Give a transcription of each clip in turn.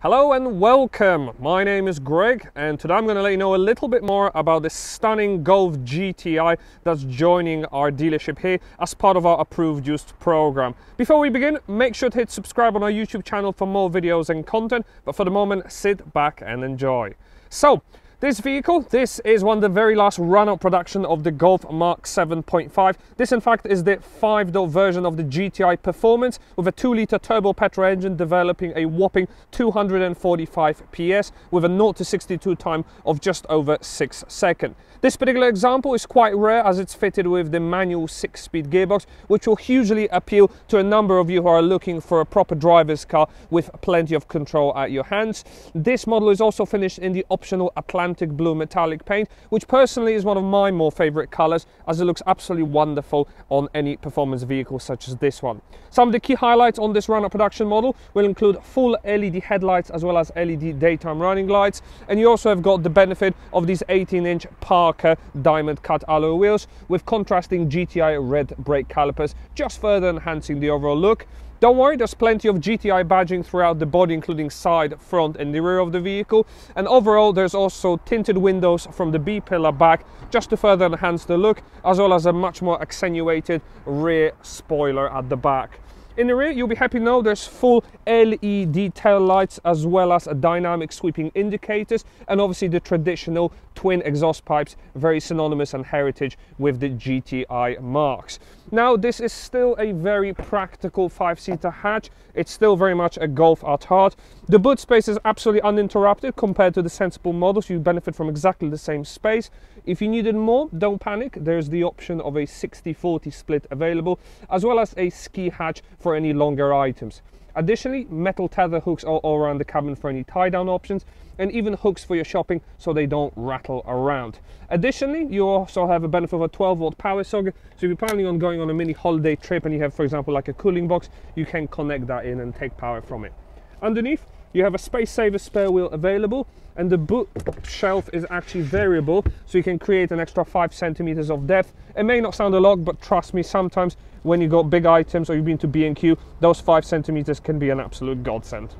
Hello and welcome. My name is Greg and today I'm going to let you know a little bit more about this stunning Golf GTI that's joining our dealership here as part of our approved used program. Before we begin, make sure to hit subscribe on our YouTube channel for more videos and content, but for the moment sit back and enjoy. So this vehicle, this is one of the very last run-out production of the Golf Mark 7.5. This in fact is the 5-door version of the GTI Performance with a 2-litre turbo petrol engine developing a whopping 245 PS with a 0 to 62 time of just over 6 seconds. This particular example is quite rare as it's fitted with the manual 6-speed gearbox, which will hugely appeal to a number of you who are looking for a proper driver's car with plenty of control at your hands. This model is also finished in the optional Atlantic blue metallic paint, which personally is one of my more favorite colors as it looks absolutely wonderful on any performance vehicle such as this one. Some of the key highlights on this run-up production model will include full LED headlights as well as LED daytime running lights, and you also have got the benefit of these 18-inch Parker diamond cut alloy wheels with contrasting GTI red brake calipers, just further enhancing the overall look. Don't worry, there's plenty of GTI badging throughout the body, including side, front and the rear of the vehicle. And overall, there's also tinted windows from the B-pillar back, just to further enhance the look, as well as a much more accentuated rear spoiler at the back. In the rear, you'll be happy to know there's full LED tail lights as well as a dynamic sweeping indicators, and obviously the traditional twin exhaust pipes, very synonymous and heritage with the GTI marks. Now, this is still a very practical 5-seater hatch. It's still very much a Golf at heart. The boot space is absolutely uninterrupted compared to the sensible models. You benefit from exactly the same space. If you needed more, don't panic. There's the option of a 60-40 split available, as well as a ski hatch for any longer items. Additionally, metal tether hooks are all around the cabin for any tie-down options, and even hooks for your shopping so they don't rattle around. Additionally, you also have a benefit of a 12-volt power socket, so if you're planning on going on a mini holiday trip and you have, for example, like a cooling box, you can connect that in and take power from it. Underneath, you have a space-saver spare wheel available, and the boot shelf is actually variable, so you can create an extra 5 centimeters of depth. It may not sound a lot, but trust me, sometimes when you got big items or you've been to B&Q, those 5 centimeters can be an absolute godsend.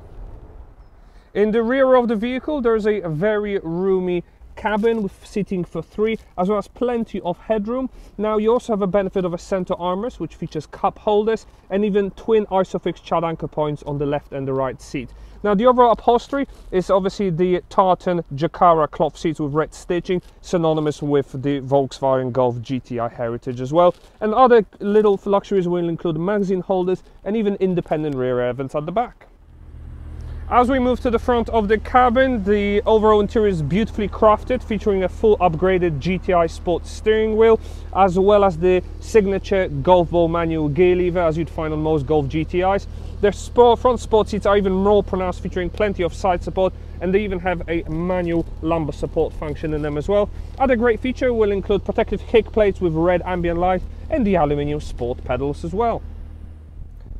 In the rear of the vehicle, there's a very roomy cabin with seating for 3, as well as plenty of headroom. Now, you also have a benefit of a center armrest, which features cup holders and even twin Isofix child anchor points on the left and the right seat. Now, the overall upholstery is obviously the tartan Jacara cloth seats with red stitching, synonymous with the Volkswagen Golf GTI heritage as well. And other little luxuries will include magazine holders and even independent rear air vents at the back. As we move to the front of the cabin, the overall interior is beautifully crafted, featuring a full upgraded GTI Sport steering wheel, as well as the signature golf ball manual gear lever as you'd find on most Golf GTIs. Their front sport seats are even more pronounced, featuring plenty of side support, and they even have a manual lumbar support function in them as well. Other great feature will include protective kick plates with red ambient light and the aluminium sport pedals as well.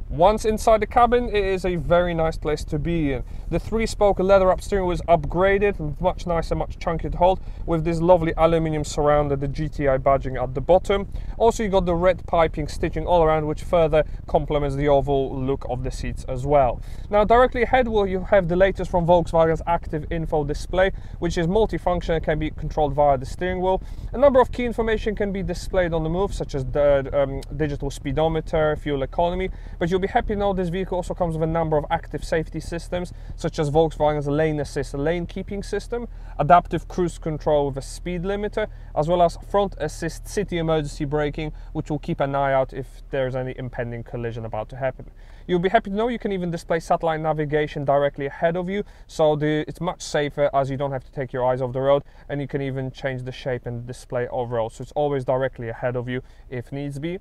Once inside the cabin, it is a very nice place to be in. The 3-spoke leather-wrapped steering wheel is upgraded and much nicer, much chunkier to hold, with this lovely aluminium surround and the GTI badging at the bottom. Also, you got the red piping stitching all around, which further complements the overall look of the seats as well. Now, directly ahead, you have the latest from Volkswagen's active info display, which is multifunction and can be controlled via the steering wheel. A number of key information can be displayed on the move, such as the digital speedometer, fuel economy, but you'll be happy to know this vehicle also comes with a number of active safety systems, such as Volkswagen's lane assist lane keeping system, adaptive cruise control with a speed limiter, as well as front assist city emergency braking, which will keep an eye out if there's any impending collision about to happen. You'll be happy to know you can even display satellite navigation directly ahead of you, so it's much safer as you don't have to take your eyes off the road, and you can even change the shape and display overall, so it's always directly ahead of you if needs be.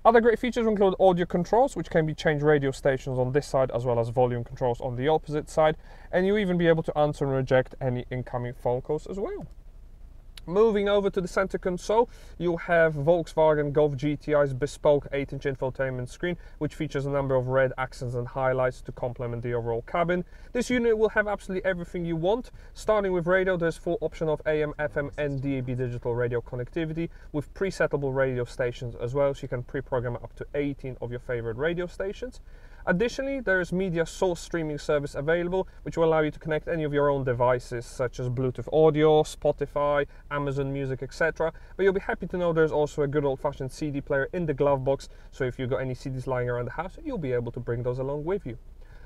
Other great features include audio controls, which can be changed radio stations on this side, as well as volume controls on the opposite side, and you'll even be able to answer and reject any incoming phone calls as well. Moving over to the center console, you'll have Volkswagen Golf GTI's bespoke 8-inch infotainment screen, which features a number of red accents and highlights to complement the overall cabin. This unit will have absolutely everything you want. Starting with radio, there's full option of AM, FM and DAB digital radio connectivity with presettable radio stations as well, so you can pre-program up to 18 of your favorite radio stations. Additionally, there is media source streaming service available, which will allow you to connect any of your own devices, such as Bluetooth audio, Spotify, Amazon Music, etc. But you'll be happy to know there's also a good old-fashioned CD player in the glove box, so if you've got any CDs lying around the house, you'll be able to bring those along with you.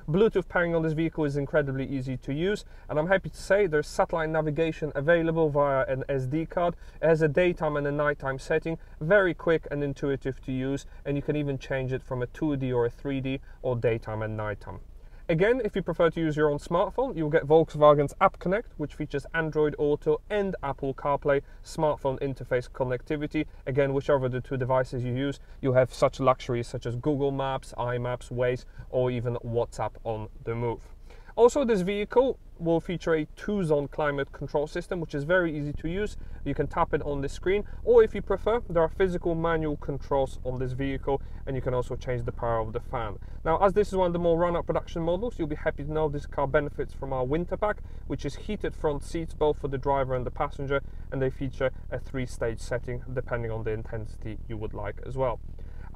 Bluetooth pairing on this vehicle is incredibly easy to use, and I'm happy to say there's satellite navigation available via an SD card. It has a daytime and a nighttime setting, very quick and intuitive to use, and you can even change it from a 2D or a 3D or daytime and nighttime. Again, if you prefer to use your own smartphone, you'll get Volkswagen's App Connect, which features Android Auto and Apple CarPlay smartphone interface connectivity. Again, whichever of the two devices you use, you'll have such luxuries such as Google Maps, iMaps, Waze, or even WhatsApp on the move. Also, this vehicle will feature a 2-zone climate control system, which is very easy to use. You can tap it on the screen, or if you prefer, there are physical manual controls on this vehicle, and you can also change the power of the fan. Now, as this is one of the more run-up production models, you'll be happy to know this car benefits from our winter pack, which is heated front seats both for the driver and the passenger, and they feature a 3-stage setting depending on the intensity you would like as well.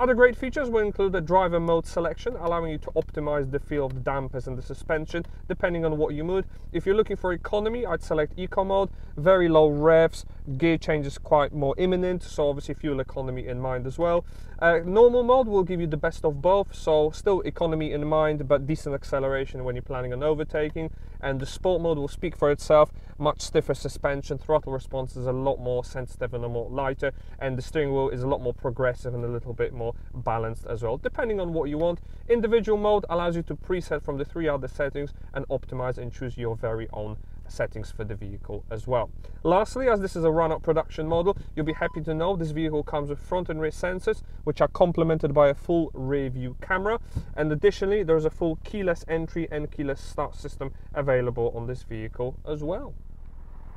Other great features will include a driver mode selection, allowing you to optimize the feel of the dampers and the suspension depending on what you mood. If you're looking for economy, I'd select eco mode, very low revs, gear change is quite more imminent, so obviously fuel economy in mind as well. Normal mode will give you the best of both, so still economy in mind but decent acceleration when you're planning on overtaking, and the sport mode will speak for itself. Much stiffer suspension, throttle response is a lot more sensitive and a lot lighter, and the steering wheel is a lot more progressive and a little bit more balanced as well, depending on what you want. Individual mode allows you to preset from the 3 other settings and optimize and choose your very own settings for the vehicle as well. Lastly, as this is a run-up production model, you'll be happy to know this vehicle comes with front and rear sensors, which are complemented by a full rear view camera, and additionally there's a full keyless entry and keyless start system available on this vehicle as well.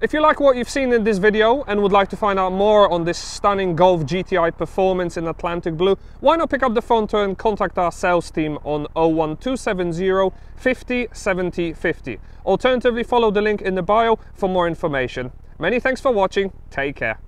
If you like what you've seen in this video and would like to find out more on this stunning Golf GTI performance in Atlantic Blue, why not pick up the phone and contact our sales team on 01270 50 70 50. Alternatively, follow the link in the bio for more information. Many thanks for watching, take care.